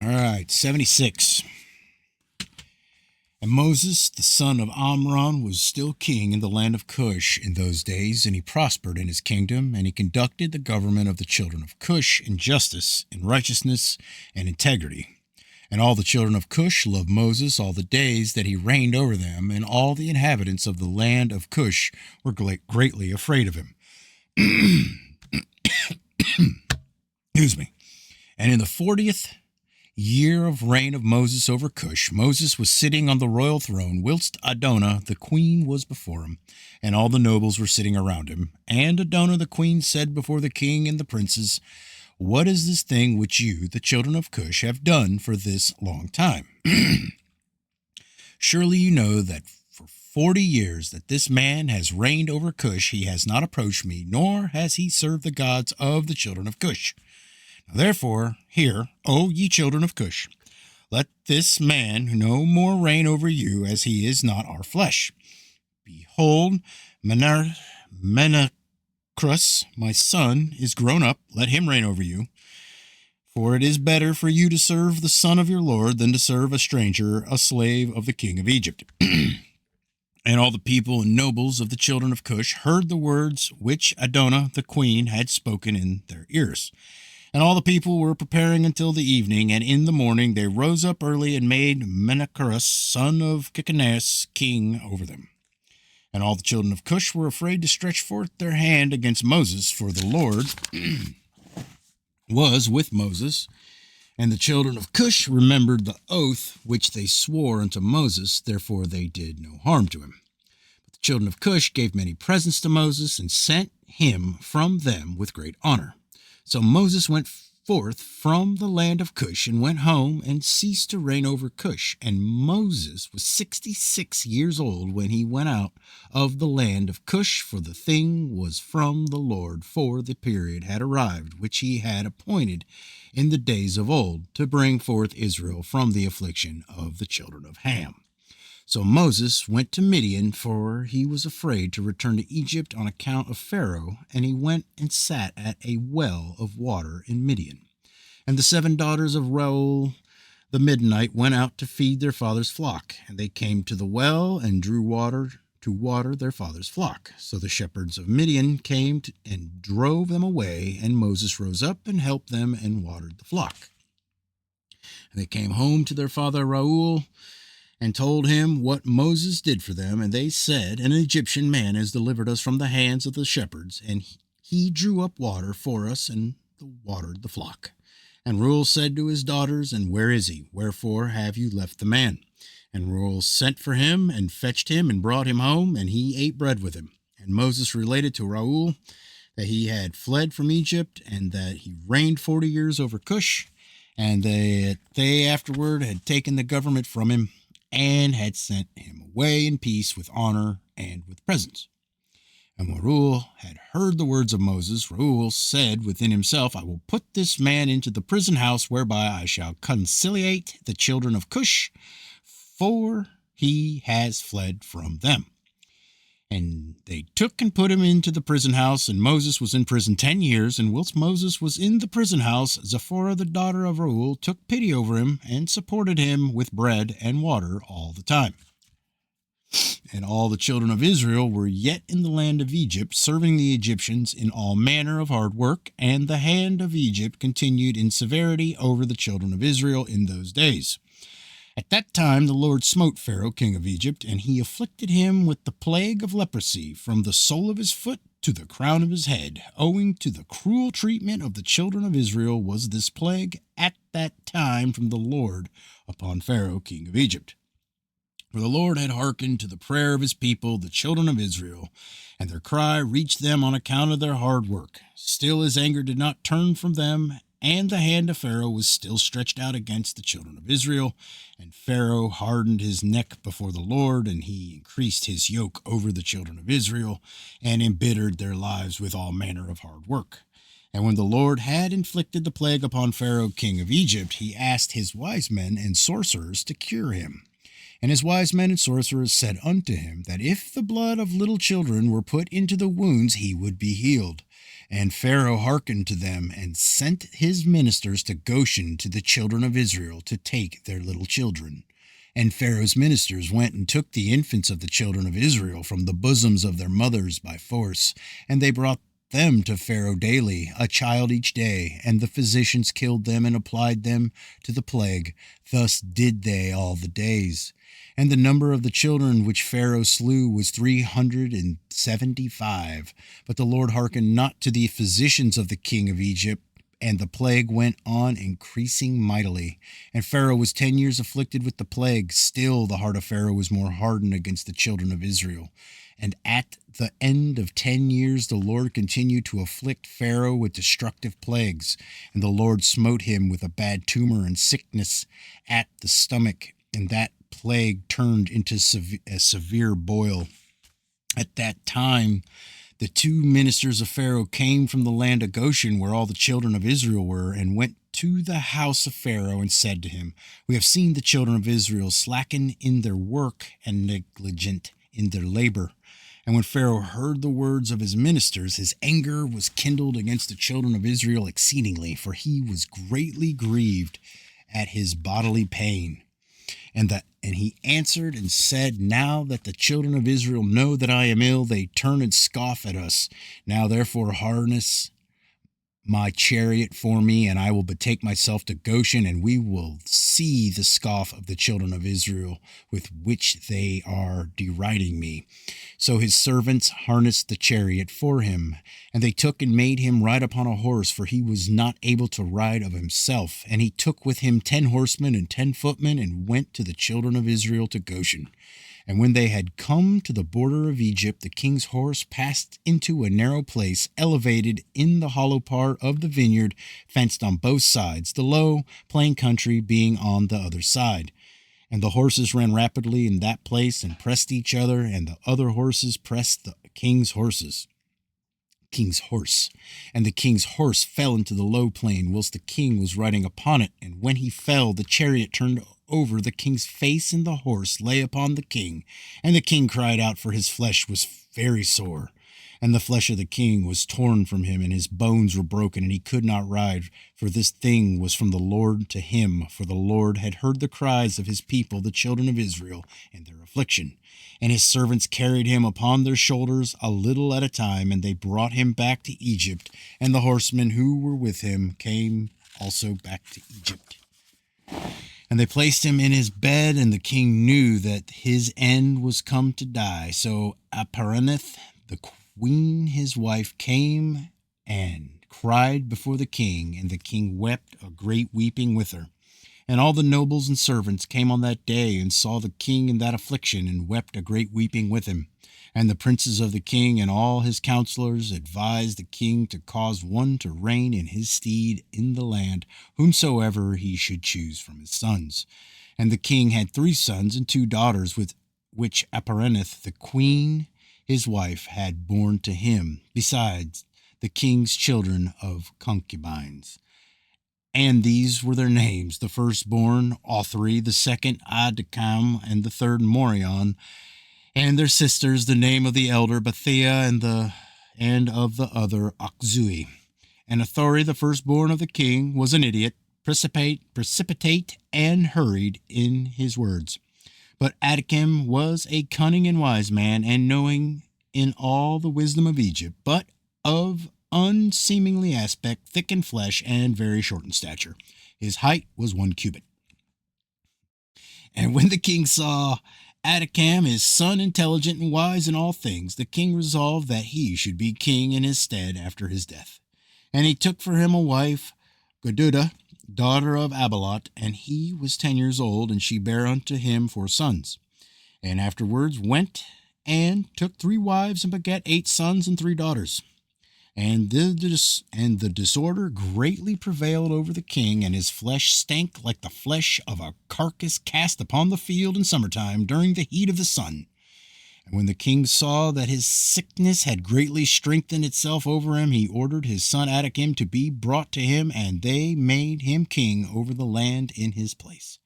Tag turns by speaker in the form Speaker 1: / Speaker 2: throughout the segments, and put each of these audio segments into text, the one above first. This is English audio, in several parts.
Speaker 1: All right, 76. And Moses, the son of Amram, was still king in the land of Cush in those days, and he prospered in his kingdom, and he conducted the government of the children of Cush in justice, in righteousness, and integrity. And all the children of Cush loved Moses all the days that he reigned over them, and all the inhabitants of the land of Cush were greatly afraid of him. Excuse me. And in the 40th year of reign of Moses over Cush, Moses was sitting on the royal throne, whilst Adonah the queen was before him, and all the nobles were sitting around him. And Adonah the queen said before the king and the princes, "What is this thing which you, the children of Cush, have done for this long time? Surely you know that for 40 years that this man has reigned over Cush, he has not approached me, nor has he served the gods of the children of Cush. Therefore, hear, O ye children of Cush, let this man no more reign over you, as he is not our flesh. Behold, Menacrus, my son, is grown up, let him reign over you. For it is better for you to serve the son of your Lord than to serve a stranger, a slave of the king of Egypt." And all the people and nobles of the children of Cush heard the words which Adonah the queen had spoken in their ears. And all the people were preparing until the evening, and in the morning they rose up early and made Menacrus, son of Kikineus, king over them. And all the children of Cush were afraid to stretch forth their hand against Moses, for the Lord was with Moses. And the children of Cush remembered the oath which they swore unto Moses, therefore they did no harm to him. But the children of Cush gave many presents to Moses, and sent him from them with great honor. So Moses went forth from the land of Cush, and went home, and ceased to reign over Cush. And Moses was 66 years old when he went out of the land of Cush, for the thing was from the Lord, for the period had arrived which he had appointed in the days of old, to bring forth Israel from the affliction of the children of Ham. So Moses went to Midian, for he was afraid to return to Egypt on account of Pharaoh, and he went and sat at a well of water in Midian. And the 7 daughters of Reuel the Midianite went out to feed their father's flock, and they came to the well and drew water to water their father's flock. So the shepherds of Midian came and drove them away, and Moses rose up and helped them and watered the flock. And they came home to their father Reuel, and told him what Moses did for them. And they said, "An Egyptian man has delivered us from the hands of the shepherds, and he drew up water for us and watered the flock." And Reuel said to his daughters, "And where is he? Wherefore have you left the man?" And Reuel sent for him, and fetched him, and brought him home, and he ate bread with him. And Moses related to Reuel that he had fled from Egypt, and that he reigned 40 years over Cush, and that they afterward had taken the government from him, and had sent him away in peace with honor and with presents. And when Reuel had heard the words of Moses, Reuel said within himself, "I will put this man into the prison house, whereby I shall conciliate the children of Cush, for he has fled from them." And they took and put him into the prison house, and Moses was in prison 10 years. And whilst Moses was in the prison house, Zipporah, the daughter of Reuel, took pity over him, and supported him with bread and water all the time. And all the children of Israel were yet in the land of Egypt, serving the Egyptians in all manner of hard work, and the hand of Egypt continued in severity over the children of Israel in those days. At that time the Lord smote Pharaoh, king of Egypt, and he afflicted him with the plague of leprosy from the sole of his foot to the crown of his head. Owing to the cruel treatment of the children of Israel was this plague at that time from the Lord upon Pharaoh, king of Egypt. For the Lord had hearkened to the prayer of his people, the children of Israel, and their cry reached them on account of their hard work. Still his anger did not turn from them, and the hand of Pharaoh was still stretched out against the children of Israel. And Pharaoh hardened his neck before the Lord, and he increased his yoke over the children of Israel, and embittered their lives with all manner of hard work. And when the Lord had inflicted the plague upon Pharaoh, king of Egypt, he asked his wise men and sorcerers to cure him. And his wise men and sorcerers said unto him that if the blood of little children were put into the wounds, he would be healed. And Pharaoh hearkened to them, and sent his ministers to Goshen to the children of Israel to take their little children. And Pharaoh's ministers went and took the infants of the children of Israel from the bosoms of their mothers by force, and they brought them to Pharaoh daily, a child each day, and the physicians killed them and applied them to the plague. Thus did they all the days. And the number of the children which Pharaoh slew was 375. But the Lord hearkened not to the physicians of the king of Egypt, and the plague went on increasing mightily. And Pharaoh was 10 years afflicted with the plague. Still the heart of Pharaoh was more hardened against the children of Israel. And at the end of 10 years the Lord continued to afflict Pharaoh with destructive plagues. And the Lord smote him with a bad tumor and sickness at the stomach, and that plague turned into a severe boil. At that time the two ministers of Pharaoh came from the land of Goshen, where all the children of Israel were, and went to the house of Pharaoh and said to him, We have seen the children of Israel slacken in their work and negligent in their labor. And when Pharaoh heard the words of his ministers, his anger was kindled against the children of Israel exceedingly, for he was greatly grieved at his bodily pain. And he answered and said, Now that the children of Israel know that I am ill, they turn and scoff at us. Now therefore harness my chariot for me, and I will betake myself to Goshen, and we will see the scoff of the children of Israel with which they are deriding me. So his servants harnessed the chariot for him, and they took and made him ride upon a horse, for he was not able to ride of himself. And he took with him 10 horsemen and 10 footmen, and went to the children of Israel to Goshen. And when they had come to the border of Egypt, the king's horse passed into a narrow place, elevated in the hollow part of the vineyard, fenced on both sides, the low, plain country being on the other side. And the horses ran rapidly in that place and pressed each other, and the other horses pressed the king's horse. And the king's horse fell into the low plain, whilst the king was riding upon it. And when he fell, the chariot turned over the king's face, and the horse lay upon the king. And the king cried out, for his flesh was very sore. And the flesh of the king was torn from him, and his bones were broken, and he could not ride. For this thing was from the Lord to him, for the Lord had heard the cries of his people, the children of Israel, and their affliction. And his servants carried him upon their shoulders a little at a time, and they brought him back to Egypt. And the horsemen who were with him came also back to Egypt. And they placed him in his bed, and the king knew that his end was come to die. So Aparaneth, the queen his wife, came and cried before the king, and the king wept a great weeping with her. And all the nobles and servants came on that day, and saw the king in that affliction, and wept a great weeping with him. And the princes of the king and all his counselors advised the king to cause one to reign in his stead in the land, whomsoever he should choose from his sons. And the king had 3 sons and 2 daughters, with which Aparaneth, the queen his wife, had borne to him, besides the king's children of concubines. And these were their names: the firstborn Othri, the second Adikam, and the third Morion. And their sisters, the name of the elder Bethia, and of the other Achzui. And Othri, the firstborn of the king, was an idiot, precipitate, and hurried in his words. But Adikam was a cunning and wise man, and knowing in all the wisdom of Egypt, but of unseemly aspect, thick in flesh, and very short in stature. His height was 1 cubit. And when the king saw Adikam, his son, intelligent and wise in all things, the king resolved that he should be king in his stead after his death. And he took for him a wife, Gedudah, daughter of Abalot, and he was 10 years old, and she bare unto him 4 sons. And afterwards went and took 3 wives, and begat 8 sons and 3 daughters. And the disorder greatly prevailed over the king, and his flesh stank like the flesh of a carcass cast upon the field in summertime during the heat of the sun. And when the king saw that his sickness had greatly strengthened itself over him, he ordered his son Adikam to be brought to him, and they made him king over the land in his place.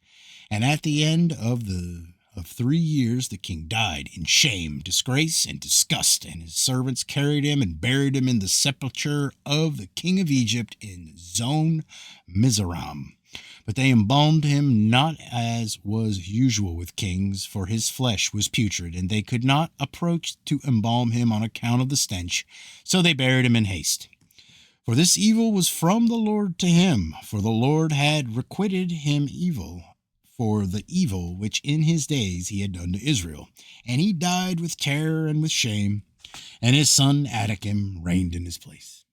Speaker 1: And at the end of of 3 years, the king died in shame, disgrace, and disgust, and his servants carried him and buried him in the sepulchre of the king of Egypt in Zon Mizaram. But they embalmed him not as was usual with kings, for his flesh was putrid, and they could not approach to embalm him on account of the stench, so they buried him in haste. For this evil was from the Lord to him, for the Lord had requited him evil for the evil which in his days he had done to Israel. And he died with terror and with shame, and his son Adakim reigned in his place.